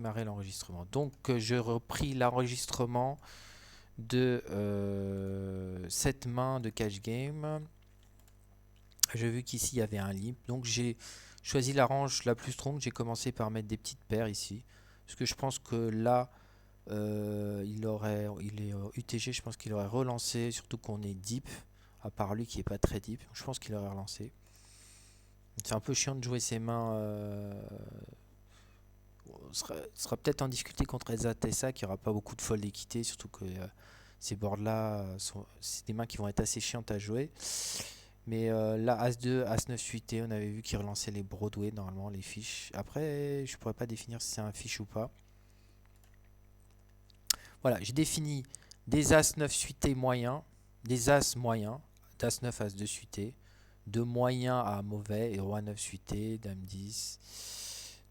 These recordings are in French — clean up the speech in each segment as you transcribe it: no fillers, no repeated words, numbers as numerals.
Démarrer l'enregistrement. Donc, je repris l'enregistrement de cette main de cash game. J'ai vu qu'ici il y avait un limp. Donc, j'ai choisi la range la plus strong. J'ai commencé par mettre des petites paires ici. Parce que je pense que là, il est UTG. Je pense qu'il aurait relancé. Surtout qu'on est deep. À part lui qui est pas très deep. Je pense qu'il aurait relancé. C'est un peu chiant de jouer ses mains. Sera peut-être en difficulté contre Elsa Tessa qui aura pas beaucoup de fold d'équité, surtout que ces boards-là, c'est des mains qui vont être assez chiantes à jouer. Mais là, As-2, As-9 suité, on avait vu qu'il relançait les Broadway, normalement, les fiches. Après, je pourrais pas définir si c'est un fiche ou pas. Voilà, j'ai défini des As-9 suité moyens, des As moyens, d'As-9, As-2 suité, de moyen à mauvais, et Roi 9 suité, Dame 10.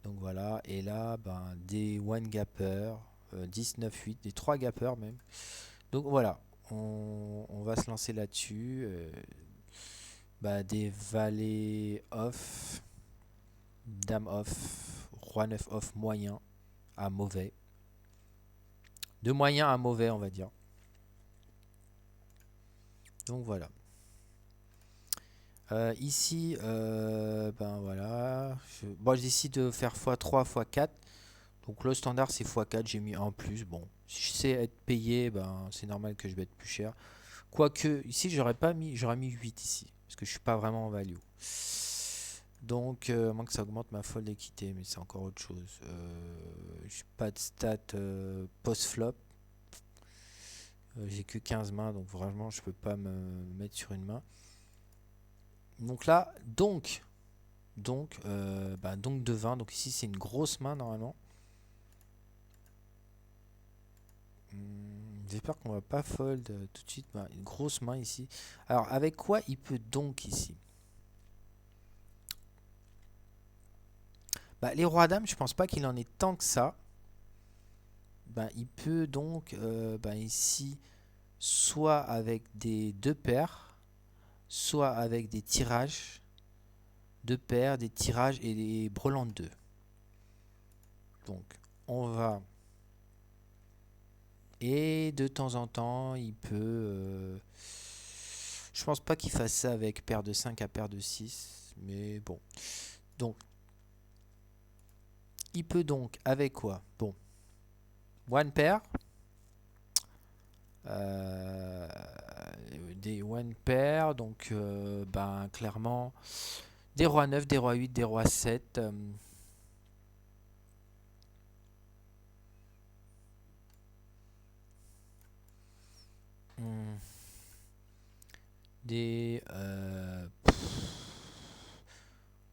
Donc voilà, et là, ben, des one gapper, 10, 9, 8, des 3 gappers même. Donc voilà, on va se lancer là-dessus. Bah, des valets off, dame off, roi 9 off moyen à mauvais. De moyen à mauvais, on va dire. Donc voilà. Ici, ben voilà. Bon, je décide de faire x3, x4. Donc le standard c'est x4, j'ai mis 1 en plus. Bon, si je sais être payé, ben, c'est normal que je vais être plus cher. Quoique, ici j'aurais mis 8 ici. Parce que je suis pas vraiment en value. Donc, à moins que ça augmente ma folle d'équité, mais c'est encore autre chose. J'ai pas de stats post-flop. J'ai que 15 mains, donc vraiment je peux pas me mettre sur une main. Donc là, donc de 20. Donc ici c'est une grosse main normalement. J'espère qu'on va pas fold tout de suite. Bah, une grosse main ici. Alors avec quoi il peut donc ici? Bah, les rois dames, je pense pas qu'il en ait tant que ça. Bah, il peut donc bah, ici soit avec des deux paires, soit avec des tirages, deux paires, des tirages et des brelans de 2. Donc on va. Et de temps en temps, il peut. Je pense pas qu'il fasse ça avec paire de 5 à paire de 6. Mais bon. Donc, il peut donc avec quoi? Bon. One pair. euh, des one pair. Donc, ben, clairement, des rois 9, des rois 8, des rois 7. Hmm, des.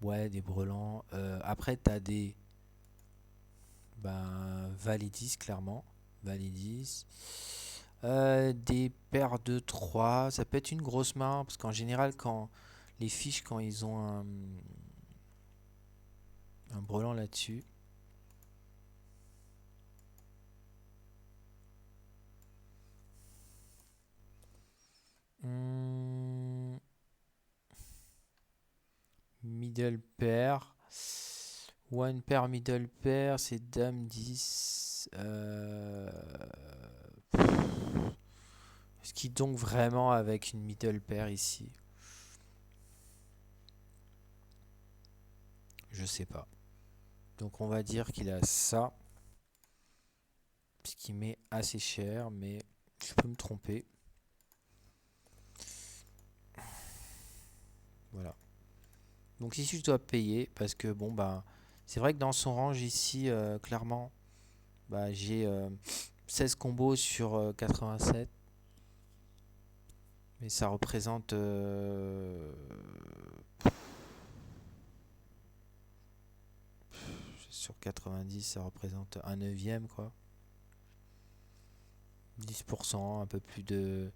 Ouais, des brelans. Après, t'as des. Ben, valet 10, clairement. Valet 10. Des paires de 3. Ça peut être une grosse main. Parce qu'en général, quand les fiches, quand ils ont un brelan là-dessus. Hmm, middle pair. One pair, middle pair. C'est dame 10. Est-ce qu'il donc vraiment avec une middle pair ici? Je sais pas. Donc on va dire qu'il a ça. Ce qui m'est assez cher, mais je peux me tromper. Voilà. Donc ici je dois payer parce que bon bah c'est vrai que dans son range ici clairement bah, j'ai 16 combos sur 87, mais ça représente sur 90 ça représente un neuvième quoi. 10%, un peu plus de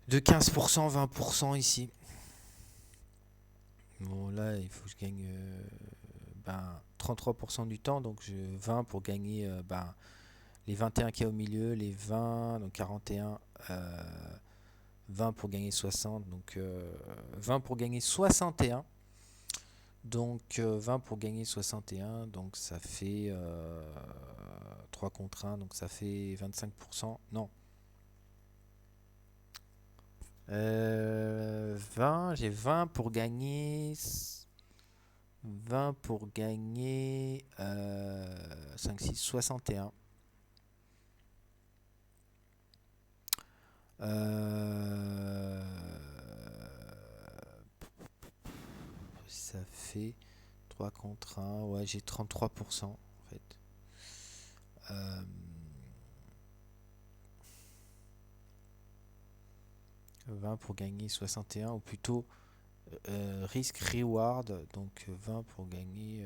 15%, 20% ici. Bon là il faut que je gagne ben, 33% du temps, donc 20 pour gagner ben, les 21 qu'il y a au milieu, les 20, donc 41, 20 pour gagner 60, donc 20 pour gagner 61. Donc 20 pour gagner 61, donc ça fait 3 contre 1, donc ça fait 25%. Non. 20, j'ai 20 pour gagner 20 pour gagner 5, 6, 61. Ça fait 3 contre 1. Ouais, j'ai 33% en fait. 20 pour gagner 61, ou plutôt risque reward, donc 20 pour gagner.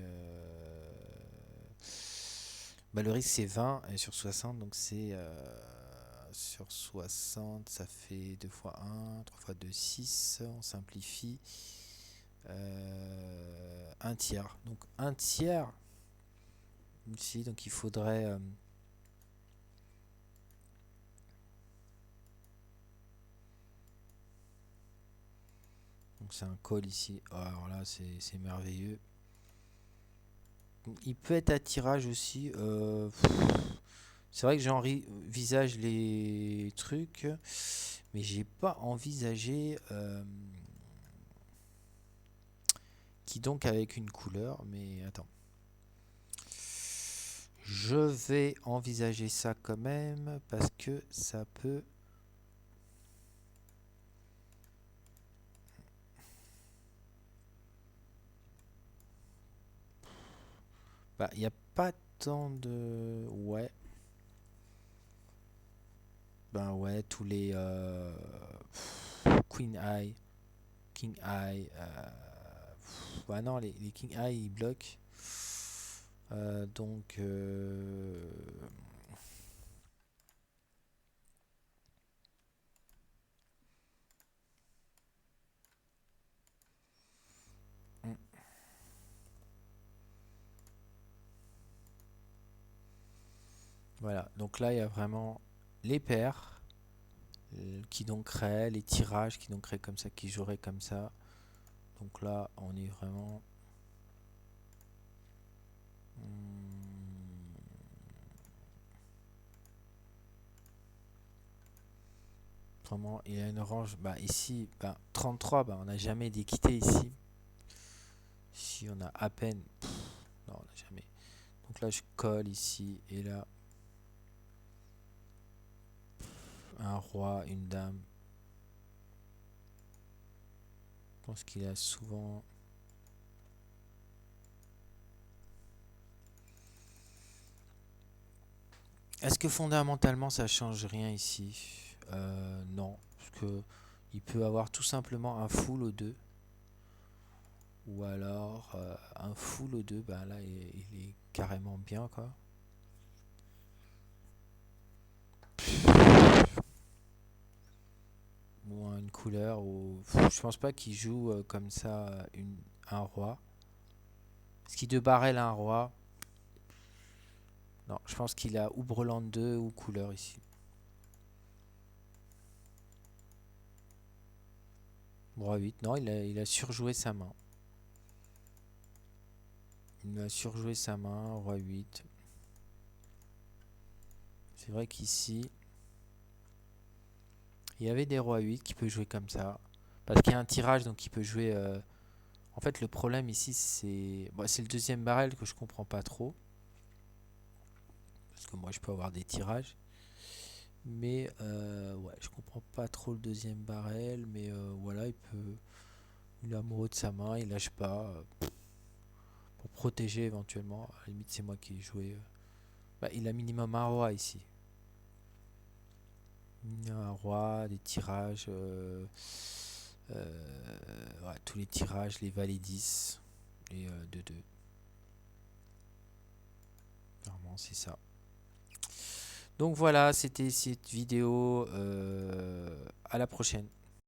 Bah, le risque c'est 20 et sur 60, donc c'est sur 60, ça fait 2 fois 1, 3 fois 2, 6. On simplifie. Un tiers. Donc un tiers ici, donc il faudrait. Donc c'est un call ici. Oh, alors là, c'est merveilleux. Il peut être à tirage aussi. C'est vrai que j'envisage les trucs, mais j'ai pas envisagé qui donc avec une couleur. Mais attends, je vais envisager ça quand même parce que ça peut. Bah, il n'y a pas tant de. Ouais. Ben ouais, tous les Queen Eye, King Eye. Ouais, non, les King Eye ils bloquent. Donc. Hmm, voilà, donc là il y a vraiment les paires qui donc créent, les tirages qui donc créent comme ça, qui joueraient comme ça. Donc là on est vraiment. hmm, Vraiment, il y a une orange. Bah ici, bah, 33, bah, on n'a jamais d'équité ici. Ici on a à peine. Non, on n'a jamais. Donc là je colle ici et là un roi, une dame. Je pense qu'il a souvent. Est-ce que fondamentalement ça change rien ici? Non, parce que il peut avoir tout simplement un full au 2 ou alors un full au 2, bah là il est carrément bien quoi. Ou une couleur, ou je pense pas qu'il joue comme ça un roi. Est-ce qu'il de barrel un roi? Non, je pense qu'il a ou brelan 2 ou couleur ici. Roi 8, non, il a surjoué sa main. Il a surjoué sa main, roi 8. C'est vrai qu'ici, il y avait des rois 8 qui peut jouer comme ça. Parce qu'il y a un tirage, donc il peut jouer. En fait, le problème ici, c'est le deuxième barrel que je comprends pas trop. Parce que moi, je peux avoir des tirages. Mais ouais, je comprends pas trop le deuxième barrel. Mais voilà, il est amoureux de sa main, il lâche pas. Pour protéger éventuellement. À la limite, c'est moi qui ai joué. Bah, il a minimum un roi ici. Un roi, des tirages. Ouais, tous les tirages, les valets 10 et 2-2. Clairement, c'est ça. Donc voilà, c'était cette vidéo. À la prochaine.